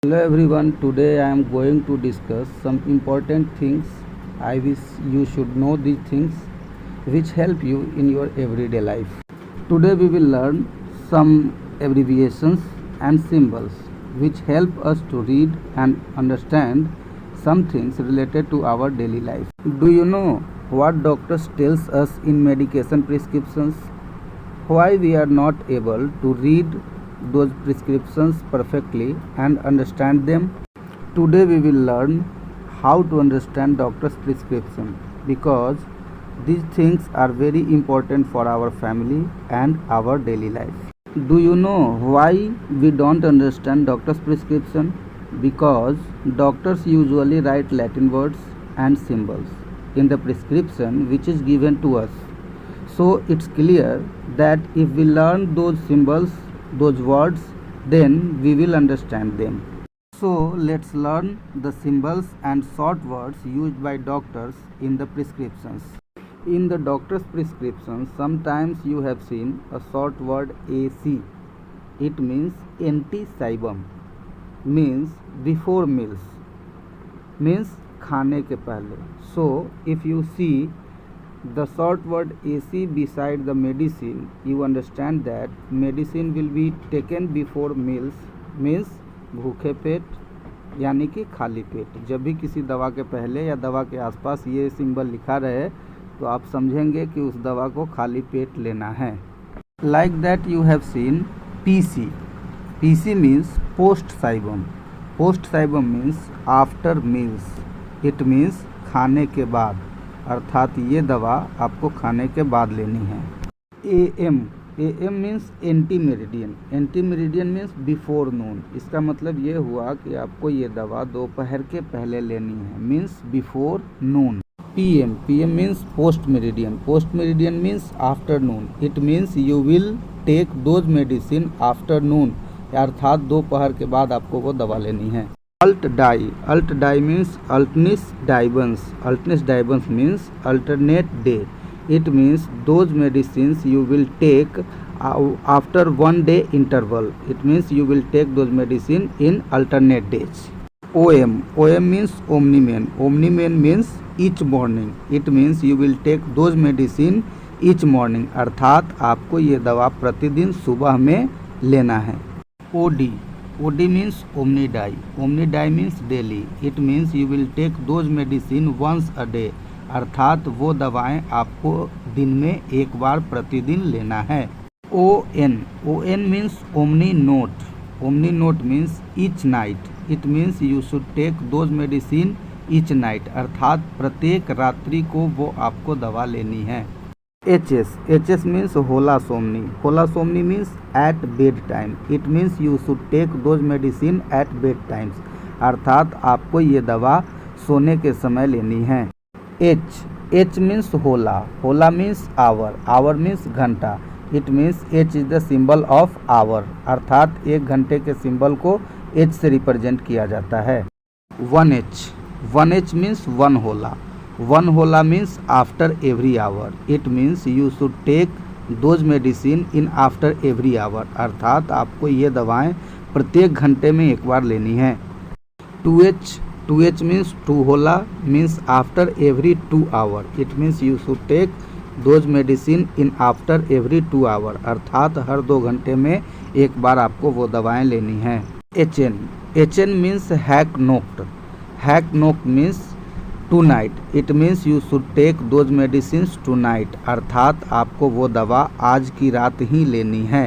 Hello everyone, today I am going to discuss some important things. I wish you should know these things which help you in your everyday life. Today we will learn some abbreviations and symbols which help us to read and understand some things related to our daily life. Do you know what doctors tells us in medication prescriptions? Why we are not able to read those prescriptions perfectly and understand them? Today we will learn how to understand doctor's prescription because these things are very important for our family and our daily life. Do you know why we don't understand doctor's prescription? Because doctors usually write Latin words and symbols in the prescription which is given to us. So it's clear that if we learn those symbols, those words, then we will understand them. So let's learn the symbols and short words used by doctors in the prescriptions. In the doctor's prescription, sometimes you have seen a short word AC. It means anti-sebum, means before meals, means खाने के पहले. So if you see the short word AC beside the medicine, you understand that medicine will be taken before meals, means भूखे पेट यानी कि खाली पेट. जब भी किसी दवा के पहले या दवा के आसपास ये सिंबल लिखा रहे तो आप समझेंगे कि उस दवा को खाली पेट लेना है. Like that you have seen PC. PC means post cibum. Post cibum means after meals. It means खाने के बाद, अर्थात ये दवा आपको खाने के बाद लेनी है. AM. AM means ante meridiem. Ante meridiem means before noon. इसका मतलब ये हुआ कि आपको ये दवा दोपहर के पहले लेनी है, means before noon. PM. PM means post meridiem. Post meridiem means afternoon. It means you will take those medicine afternoon, अर्थात दोपहर के बाद आपको वो दवा लेनी है. Alt die. Alt die means alternis diebus. Alternis diebus means alternate day. It means those medicines you will take after one day interval. It means you will take those medicine in alternate days. OM. OM means omni-man. Omni-man means each morning. It means you will take those medicine each morning, अर्थात आपको ये दवा प्रतिदिन सुबह में लेना है. OD. OD means omni-die. Omni-die means daily. It means you will take those medicine once a day, अर्थात वो दवाएं आपको दिन में एक बार प्रतिदिन लेना है. ON. ON means omni note. Omni note means each night. It means you should take those medicine each night, अर्थात प्रत्येक रात्रि को वो आपको दवा लेनी है. HS. HS means होला सोमनी. होला Somni means at bed time. It means you should take those medicine at bed times, अर्थात आपको ये दवा सोने के समय लेनी है. H. H means होला. होला means hour. Hour means घंटा. It means H is the symbol of hour, अर्थात एक घंटे के सिंबल को H से रिप्रेजेंट किया जाता है. 1H. 1H means one होला. One होला means after every hour. It means you should take those medicine in after every hour, अर्थात आपको ये दवाएं प्रत्येक घंटे में एक बार लेनी है. 2H. 2H means two होला means after every 2 hour. It means you should take those medicine in after every 2 hour, अर्थात हर 2 घंटे में एक बार आपको वो दवाएं लेनी है. HN. HN means hack knocked. Hack knocked means tonight. It means you should take those medicines tonight, अर्थात आपको वो दवा आज की रात ही लेनी है.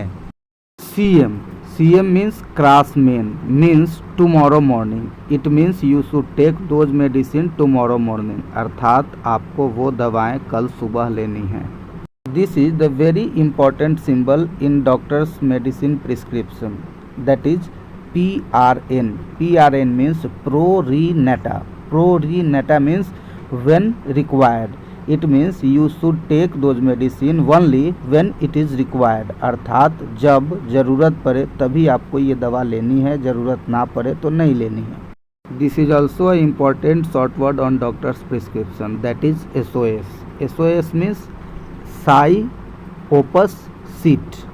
CM. CM means craftsman, means tomorrow morning. It means you should take those medicine tomorrow morning, अर्थात आपको वो दवाएं कल सुबह लेनी है. This is the very important symbol in doctor's medicine prescription, that is PRN. PRN means pro re nata. Pro re nata means when required. It means you should take those medicine only when it is required, अर्थात जब ज़रूरत पड़े तभी आपको ये दवा लेनी है, ज़रूरत ना पड़े तो नहीं लेनी है. This is also an important short word on doctor's prescription, that is SOS. SOS means psi opus sit.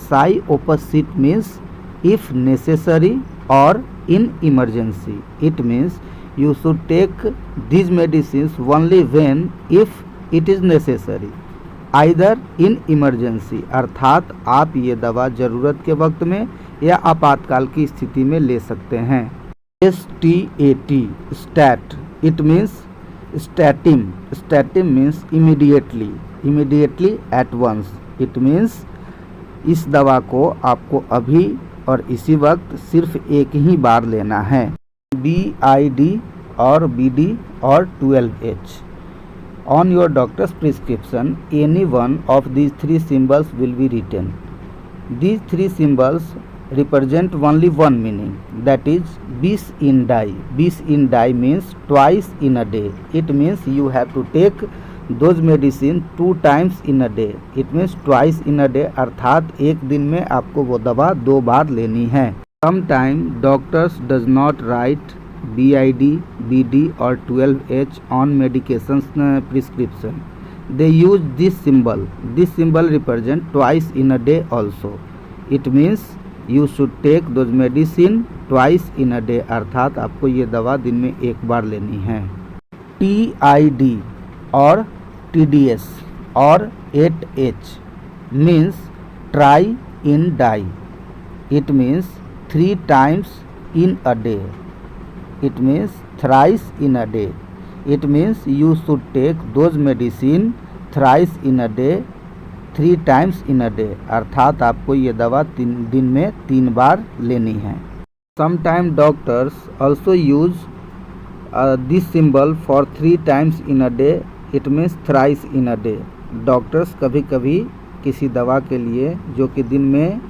Psi opus sit means if necessary or in emergency. It means you should take these medicines only when if it is necessary. Either in emergency अर्थात आप ये दवा ज़रूरत के वक्त में या आपातकाल की स्थिति में ले सकते हैं। STAT stat it means statim. Statim means immediately, immediately at once. It means इस दवा को आपको अभी और इसी वक्त सिर्फ एक ही बार लेना है। BID और BD और 12H। On your doctor's prescription, any one of these three symbols will be written. These three symbols represent only one meaning, that is bis in die. Bis in die means twice in a day. It means you have to take those medicine 2 times in a day. It means twice in a day, अर्थात एक दिन में आपको वो दवा 2 बार लेनी है। Sometime doctors does not write BID, BD or 12H on medications prescription. They use this symbol. This symbol represent twice in a day also. It means you should take those medicine twice in a day. अर्थात आपको ये दवा दिन में एक बार लेनी है। TID और TDS और 8H means try in die. It means 3 times in a day. It means thrice in a day. It means you should take those medicine thrice in a day, 3 times in a day. अर्थात आपको ये दवा दिन में 3 बार लेनी है। Sometimes doctors also use this symbol for 3 times in a day. It means thrice in a day. Doctors कभी कभी किसी दवा के लिए जो कि दिन में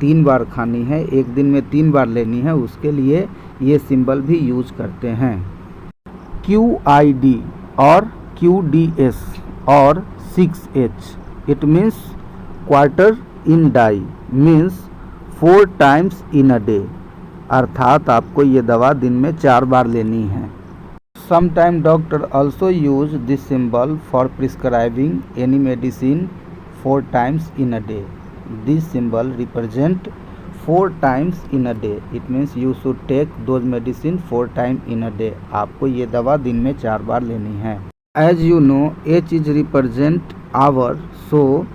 3 बार खानी है, एक दिन में 3 बार लेनी है, उसके लिए ये सिंबल भी यूज करते हैं। QID और QDS और 6H it means quarter in die, means 4 times in a day. अर्थात आपको ये दवा दिन में 4 बार लेनी है। Sometimes doctor also use this symbol for prescribing any medicine 4 times in a day. This symbol represent 4 times in a day. It means you should take those medicine 4 times in a day. आपको ये दवा दिन में 4 बार लेनी है। As you know, H is represent hour. So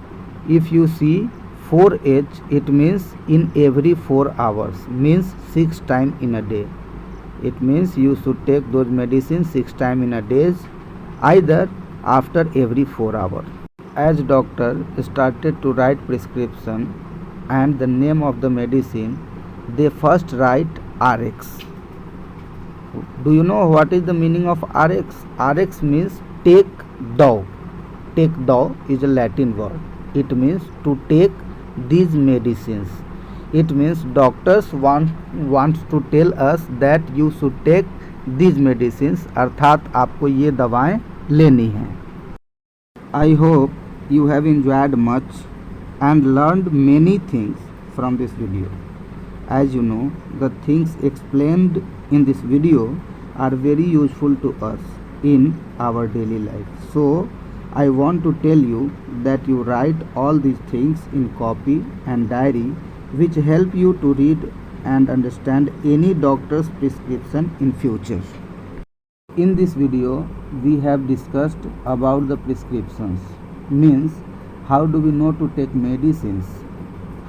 if you see 4H, it means in every 4 hours, means 6 times in a day. It means you should take those medicine 6 times in a day, either after every 4 hours. As doctor started to write prescription and the name of the medicine, they first write RX. Do you know what is the meaning of RX? RX means take thou. Take thou is a Latin word. It means to take these medicines. It means doctors wants to tell us that you should take these medicines. अर्थात आपको ये दवाएं लेनी हैं। I hope you have enjoyed much and learned many things from this video. As you know, the things explained in this video are very useful to us in our daily life. So I want to tell you that you write all these things in copy and diary, which help you to read and understand any doctor's prescription in future. In this video, we have discussed about the prescriptions, means how do we know to take medicines,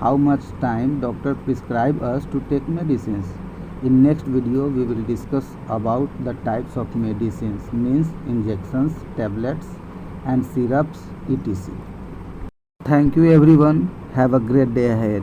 how much time doctor prescribe us to take medicines. In next video, we will discuss about the types of medicines, means injections, tablets and syrups, etc. Thank you everyone. Have a great day ahead.